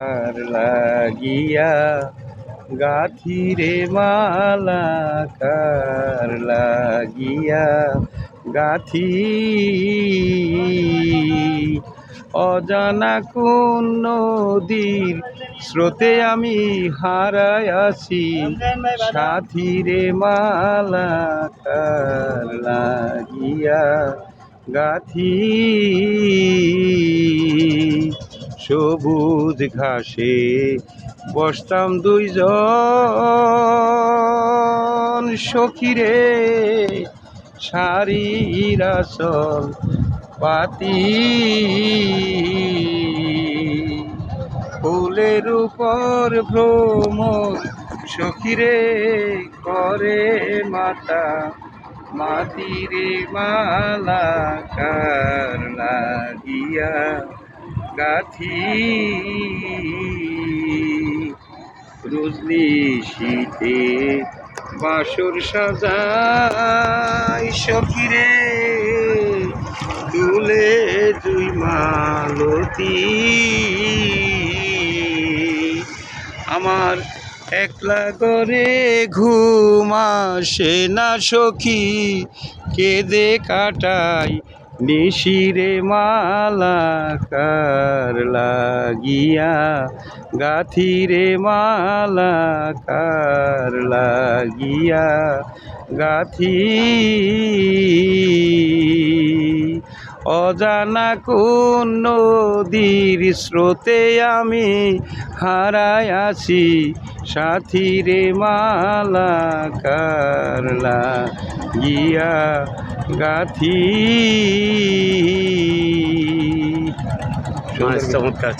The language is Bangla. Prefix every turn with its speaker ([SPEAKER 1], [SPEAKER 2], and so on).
[SPEAKER 1] আর লাগিয়া গাথিরে মালা কার লাগিয়া গাথি অজানা কোন নদীর স্রোতে আমি হারায়াছি সাথীরে মালা কার লাগিয়া গাথি সবুজ ঘাসে বসতাম দুইজন সখীরে শাড়ির আসল পাতি ফুলের উপর ভ্রমর সখীরে করে মাতা মাতিরে মালা কার লাগিয়া গাথি রজনী শীতে বাসর সাজাই সখীরে তুলে দুই মালতী আমার একলা করে ঘুম আসে না সখী কেঁদে কাটাই নিশিরে মালা কার লাগিয়া গাথিরে মালা কার লাগিয়া গাথি অজানা কোন নদীর স্রোতে আমি হারায়াছি সাথীরে মালা কার লাগিয়া গাথি।
[SPEAKER 2] চমৎকার।